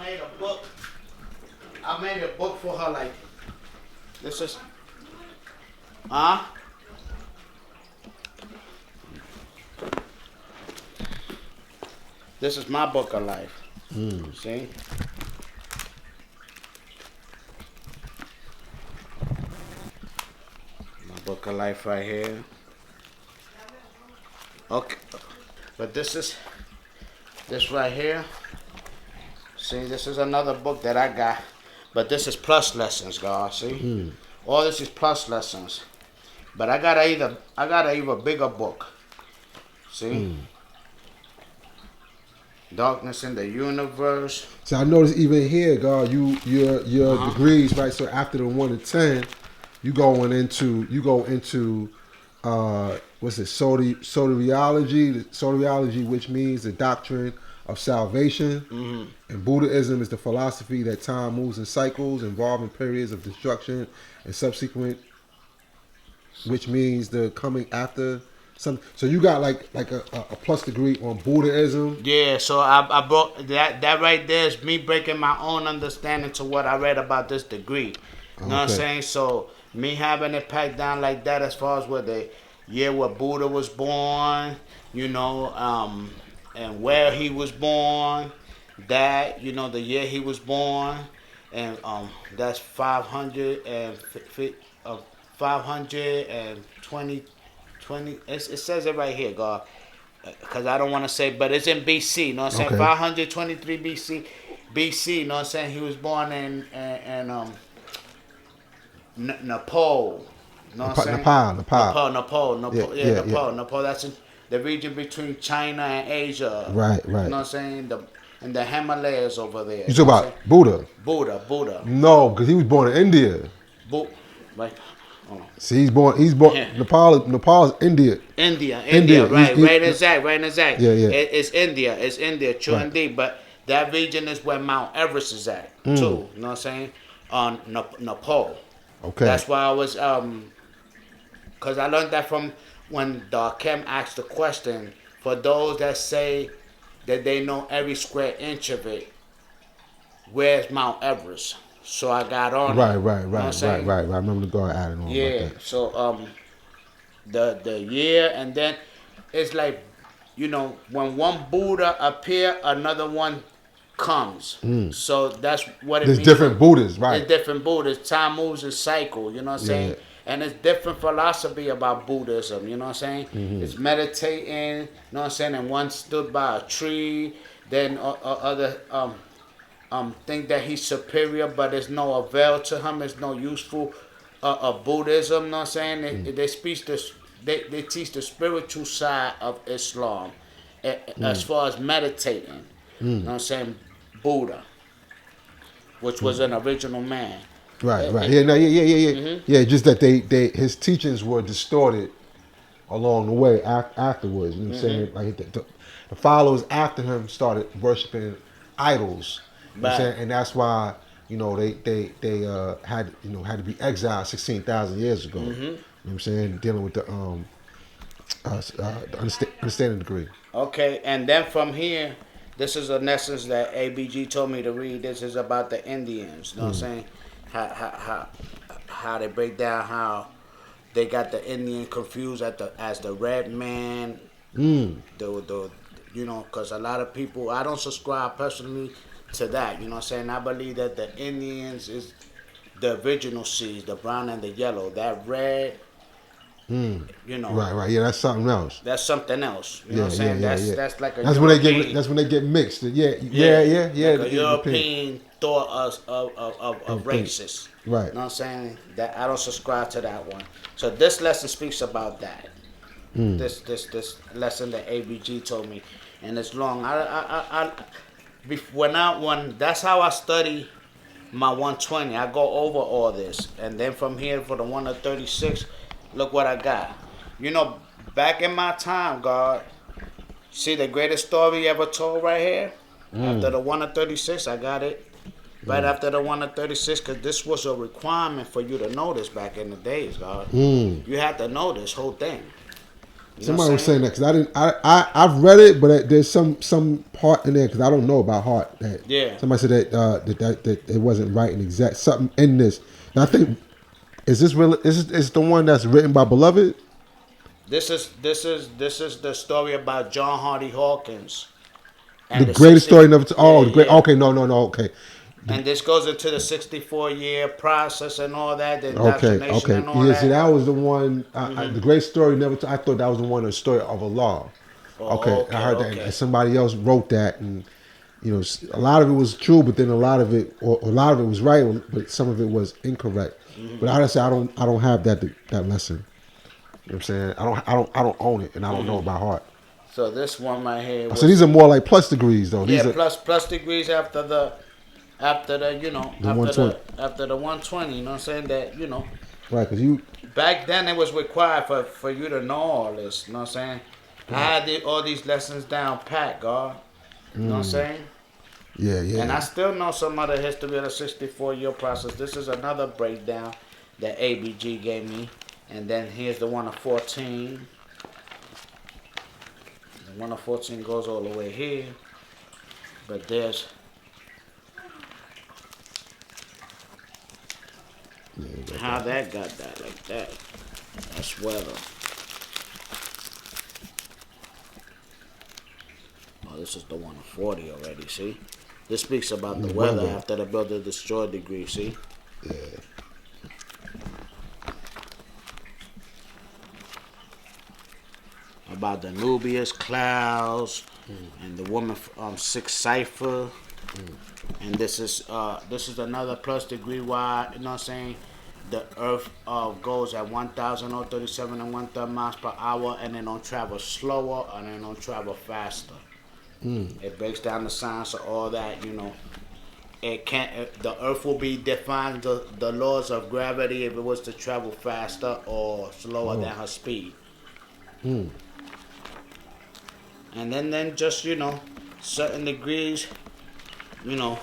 made a book. I made a book for her like this is this is my book of life. See? My book of life right here. Okay. But this right here. See, this is another book that I got. But this is plus lessons, God. See? All this is plus lessons. But I got a even bigger book. See? Darkness in the Universe. So I noticed even here, God, your degrees, right? So after the 1 to 10, you go into what's it, soteriology, which means the doctrine of salvation. And Buddhism is the philosophy that time moves in cycles involving periods of destruction and subsequent, which means the coming after. So you got like a plus degree on Buddhism. Yeah, so I brought that right there is me breaking my own understanding to what I read about this degree. You know what I'm saying? So me having it packed down like that as far as where the year where Buddha was born, you know, and where he was born, that, you know, the year he was born, and that's 520. It says it right here, God, because I don't want to say, but it's in BC. You know what I'm saying? 523 BC. You know what I'm saying? He was born in Nepal. You know what I'm saying? Nepal. Nepal. That's in the region between China and Asia. Right. You know what I'm saying? And the Himalayas over there. You talk about Buddha? Buddha. No, because he was born in India. Right. See, he's born. Yeah. Nepal is India. India, right in exact. Yeah. It's India, true right. Indeed. But that region is where Mount Everest is at, too. You know what I'm saying? On Nepal. Okay. That's why I was, because I learned that from when Darkem asked the question, for those that say that they know every square inch of it, where's Mount Everest? So I got on right. You know I remember the guy adding on. Yeah. Like that. So the year, and then it's like, you know, when one Buddha appear, another one comes. So that's what it means. There's different Buddhas, right? There's different Buddhas. Time moves in cycle. You know what I'm saying? And it's different philosophy about Buddhism. You know what I'm saying? It's meditating. You know what I'm saying? And one stood by a tree. Then other think that he's superior, but there's no avail to him. There's no useful of Buddhism. You know what I'm saying? They speak this. They teach the spiritual side of Islam, as far as meditating. You know what I'm saying? Buddha, which was an original man. Right. Yeah. Just that his teachings were distorted along the way afterwards. You know what I'm saying? Like the followers after him started worshiping idols. You know what I'm saying? And that's why, you know, they had to be exiled 16,000 years ago. You know what I'm saying? Dealing with the understanding degree. Okay, and then from here, this is an essence that ABG told me to read. This is about the Indians. You know what I'm saying? How they break down how they got the Indian confused as the red man. You know, because a lot of people, I don't subscribe personally to that. You know what I'm saying? I believe that the Indians is the original seeds, the brown and the yellow. That red, you know. Right. Yeah, that's something else. That's something else. You know what I'm saying? That's like a that's European, when they get mixed. Yeah. Like a European thought of racist. Right. You know what I'm saying? That I don't subscribe to that one. So this lesson speaks about that. This lesson that ABG told me, and it's long. When that's how I study my 120. I go over all this, and then from here for the 1 to 36, look what I got. You know, back in my time, God, see the greatest story ever told right here. After the 1 to 36, I got it. Right after the 1 to 36, because this was a requirement for you to know this back in the days, God. You had to know this whole thing. You You know what Somebody I'm was saying that because I didn't. I've read it, but there's some part in there because I don't know about heart. That Yeah. somebody said that it wasn't right and exact something in this. And I think is this real? Is the one that's written by Beloved? This is the story about John Hardy Hawkins The and the greatest 60. story never. Yeah, The great. yeah. Okay, no. Okay, And this goes into the 64-year process and all that, the indoctrination okay. and all Yeah, see, that that. was the one. The great story never. I thought that was the one. The story of Allah. Oh, Okay, I okay, heard that. And okay. somebody else wrote that, and a lot of it was true, but then a lot of it, or a lot of it was right, but some of it was incorrect. But honestly, I don't have that lesson. You know what I'm saying? I don't own it, and I don't know it by heart. So this one right here So these was, are more like plus degrees, though. yeah, These are plus degrees after the the 120, after the 120. You know what I'm saying? That right? Because you, back then it was required for you to know all this. You know what I'm saying? I had all these lessons down pat, God. You know what I'm saying? And I yeah. still know some of the history of the 64-year process. This is another breakdown that ABG gave me. And then here's the one of 14. The one of 14 goes all the way here. But there's how that got that like that. That's weather. Oh, this is the one of 40 already, see? This speaks about the weather after the builder destroyed degree, see? Yeah. About the Nubius clouds and the woman 6 cipher. And this is another plus degree why, you know what I'm saying? The earth goes at 1,037 and 1/3 miles per hour, and then don't travel slower and then don't travel faster. It breaks down the science of all that, It can't. The Earth will be defying the laws of gravity if it was to travel faster or slower than her speed. And then just certain degrees, you know,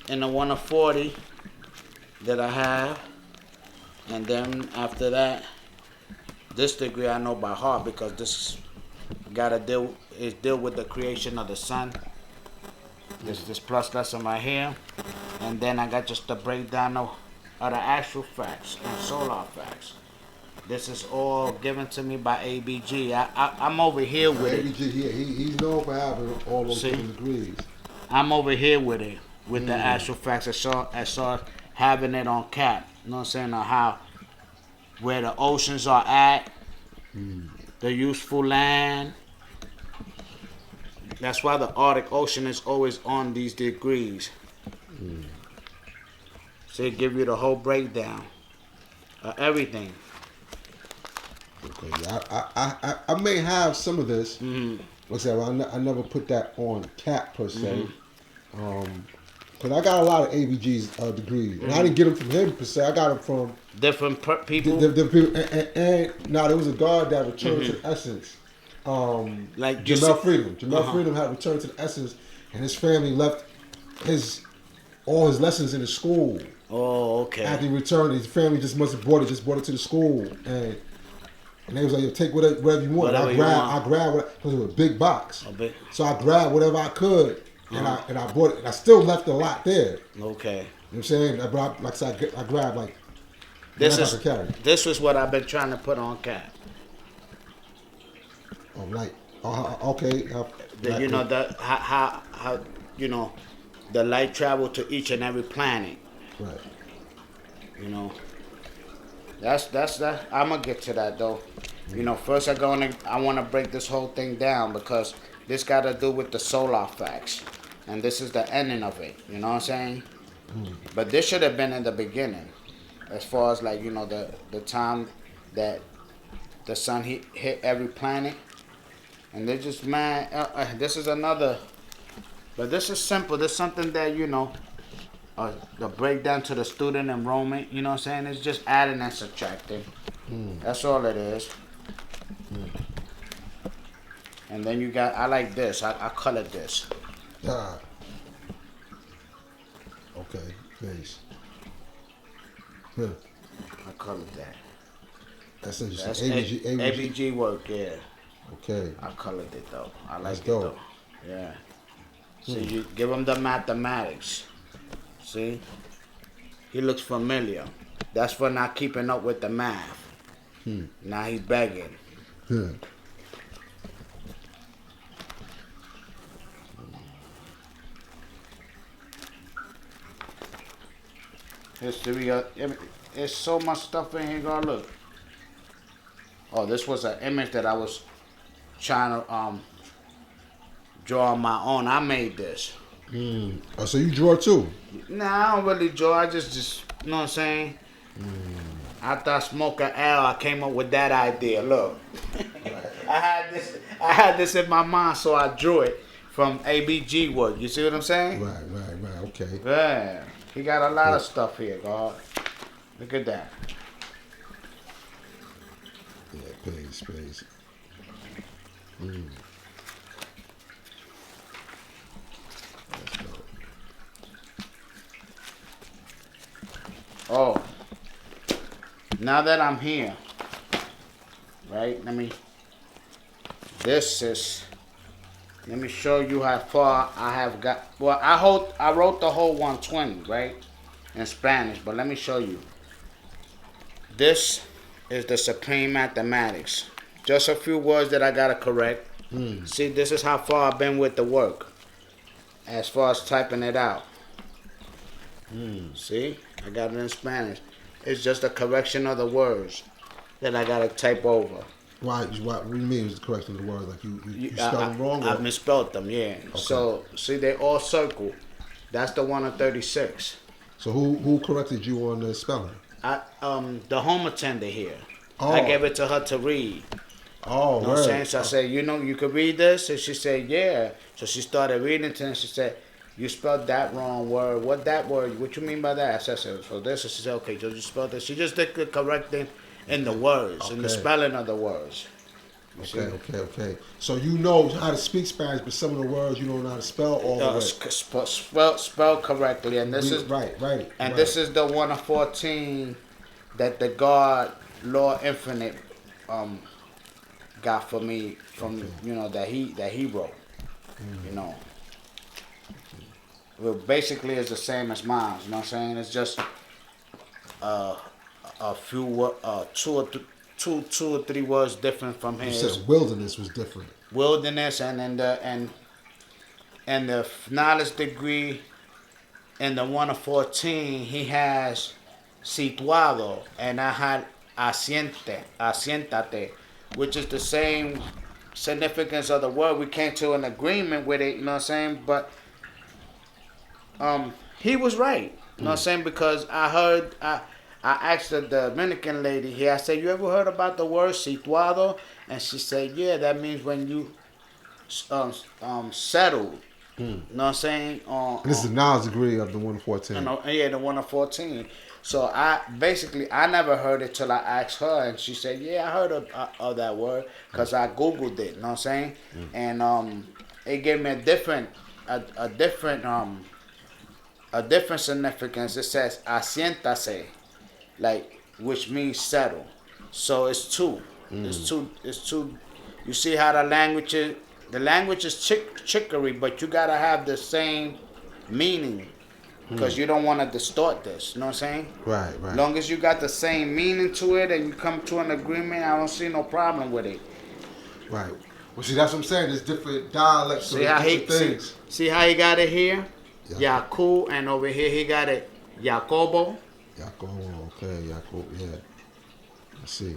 in the one of 40 that I have, and then after that, this degree I know by heart because this gotta deal with the creation of the sun. This plus lesson right here, and then I got just the breakdown of the actual facts and solar facts. This is all given to me by ABG. I'm over here with it. ABG, he's known for having all those different degrees. I'm over here with it, with the actual facts. I saw having it on cap. You know what I'm saying? On how, where the oceans are at, the useful land. That's why the Arctic Ocean is always on these degrees. So it give you the whole breakdown of everything. Okay, yeah, I may have some of this. Like I said, I never put that on cap per se. Because I got a lot of ABG's degrees. And I didn't get them from him per se. I got them from Different people. the people. And now there was a God that returned to the essence. Like Jamel Freedom. Jamel Freedom had returned to the essence, and his family left all his lessons in the school. Oh, okay. After he returned, his family just must have brought it to the school, and they was like, "Yo, take whatever you want." Whatever I grabbed because it was a big box. So I grabbed whatever I could, and I bought it. And I still left a lot there. Okay. You know what I'm saying? Like I said, I grabbed like this is what I've been trying to put on cap. Okay. How the light travel to each and every planet. Right. That's that. I'm gonna get to that though. First I want to break this whole thing down because this got to do with the solar facts, and this is the ending of it. You know what I'm saying? But this should have been in the beginning, as far as like the time that the sun hit every planet, and they just this is another. But this is simple. This is something that the breakdown to the student enrollment. You know what I'm saying? It's just adding and subtracting. That's all it is. And then you got, I like this. I colored this. Okay, thanks. I colored that. That's That's ABG ABG work, yeah. Okay. I colored it though. I That's like it dope. though. Yeah. So you give him the mathematics. See? He looks familiar. That's for not keeping up with the math. Now he's begging. Yeah. History of, there's so much stuff in here, girl. Look. Oh, this was an image that I was trying to draw on my own. I made this. Oh, so you draw too? Nah, I don't really draw. I just you know what I'm saying? After I smoked an L, I came up with that idea. Look. I had this in my mind, so I drew it from ABG work. You see what I'm saying? Right. Okay. Yeah. He got a lot of stuff here, God. Look at that. Yeah, space. That's dope. Oh. Now that I'm here, right? Let me show you how far I have got. Well, I wrote the whole 120, right? In Spanish, but let me show you. This is the supreme mathematics. Just a few words that I gotta correct. See, this is how far I've been with the work. As far as typing it out. See? I got it in Spanish. It's just a correction of the words that I gotta type over. Why? What do you mean? Is the correction of the words? Like you spelled them wrong? I Or? misspelled them, yeah. Okay. So, see, they all circle. That's the one of 36. So who corrected you on the spelling? The home attendant here. Oh. I gave it to her to read. Oh, You know what I'm saying? So I said, you could read this? And she said, yeah. So she started reading it, and she said, you spelled that wrong word. What that word? What you mean by that? I said, so this. And she said, okay, so you spelled this. She just did the correcting in the words, in the spelling of the words. Okay. So you know how to speak Spanish, but some of the words you don't know how to spell all the way. Spell correctly, and this is right. And this is the 1 of 14 that the God Lord Infinite got for me from that he wrote. You know, well, basically it's the same as mine. You know what I'm saying? It's just a few two or three words different from his. You said wilderness was different. Wilderness and the knowledge degree in the 1 of 14 he has situado, and I had asiéntate, which is the same significance of the word. We came to an agreement with it, you know what I'm saying? But he was right, you know what I'm saying? Because I asked the Dominican lady, I said, you ever heard about the word situado? And she said, yeah, that means when you settled. You know what I'm saying? This is the knowledge degree of the 114. Yeah, the 1 of 14. So I never heard it till I asked her, and she said, yeah, I heard of that word because I Googled it, you know what I'm saying? And it gave me a different significance. It says asiéntase, like, which means settle. So it's two. It's two. You see how the language is trickery, but you gotta have the same meaning because you don't want to distort this. You know what I'm saying? Right. As long as you got the same meaning to it and you come to an agreement, I don't see no problem with it. Right. Well, see, that's what I'm saying. There's different dialects. See how see how he got it here? Yeah. Yaku, and over here he got it Jacobo. Jacobo, okay, Jacobo, yeah. Let's see.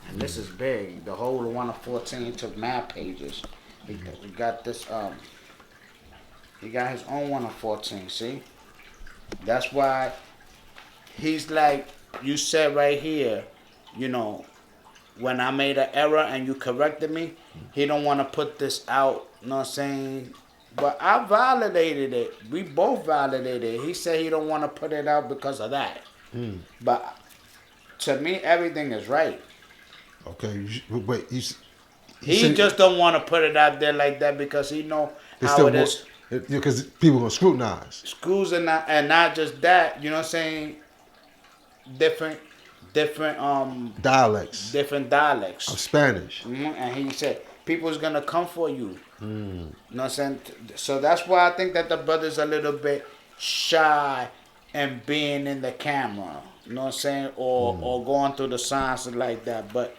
And this is big. The whole 1 of 14 took mad pages. He got this. He got his own 1 of 14. See, that's why he's like you said right here. You know, when I made an error and you corrected me, he don't want to put this out. You know what I'm saying? But I validated it. We both validated it. He said he don't want to put it out because of that. But to me, everything is right. Okay, wait. He just don't want to put it out there like that because he know how it is. Because people gonna scrutinize. Schools and not just that. You know what I'm saying? Different different Dialects different dialects. of Spanish. And he said, people's gonna come for you. You know what I'm saying? So that's why I think that the brother's a little bit shy and being in the camera. You know what I'm saying? Or going through the signs like that. But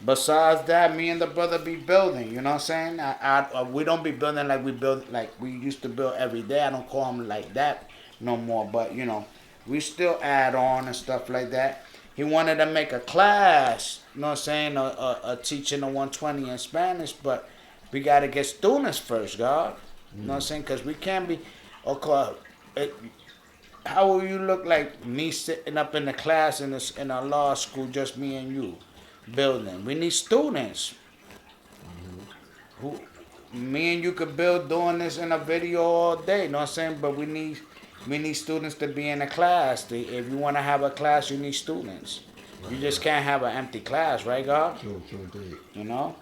besides that, me and the brother be building. You know what I'm saying? We don't be building like we used to build every day. I don't call him like that no more. But you know, we still add on and stuff like that. He wanted to make a class, you know what I'm saying, a teaching the 120 in Spanish, but we got to get students first, God. You know what I'm saying? Because we can't be, how will you look like me sitting up in the class in a law school, just me and you, building? We need students. Who, me and you could build doing this in a video all day, you know what I'm saying? But we need students to be in a class. If you want to have a class, you need students. You just can't have an empty class, right, God? True, indeed. You know.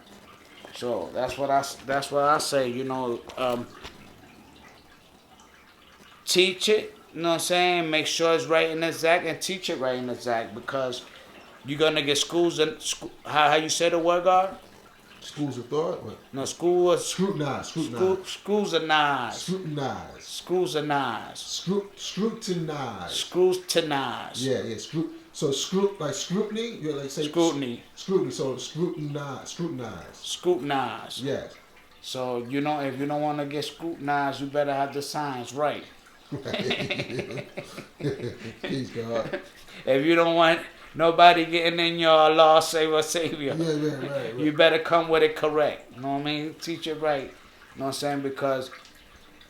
So that's what I say. You know, teach it. You know what I'm saying? Make sure it's right and exact, and teach it right and exact, because you're gonna get schools and how you say the word, God? Schools of thought? What? No, school is Scrutinize. schools are nice. Scrutinize. Schools are nice. Scrutinize. Scrutinize. Yeah. So like scrutiny, you like say Scrutiny. Scrutiny. So scrutinize. Scrutinize. Yes. So you know, if you don't want to get scrutinized, you better have the signs right. Peace, God. If you don't want nobody getting in your Lord, Savior, Right. you better come with it correct. You know what I mean? Teach it right. You know what I'm saying? Because,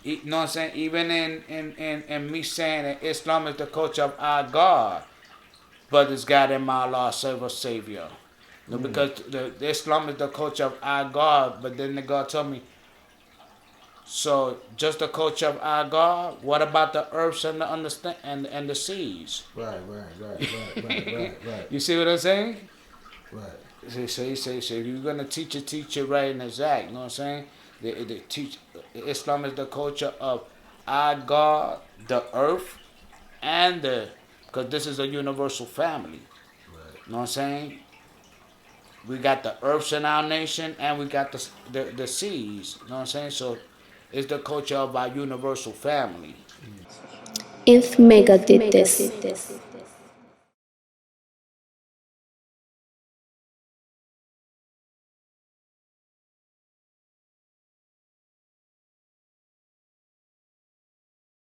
you know what I'm saying? Even in me saying that Islam is the culture of our God, but it's God in my Lord, Savior. You know, because the Islam is the culture of our God, but then the God told me, so just the culture of our God. What about the earths and the the seas? Right. You see what I'm saying? Right. So he say, so you're gonna teach it right and exact. You know what I'm saying? They teach Islam is the culture of our God, the earth, and because this is a universal family. Right. You know what I'm saying? We got the earths in our nation, and we got the seas. You know what I'm saying? So it's the culture of our universal family. If Mega did this.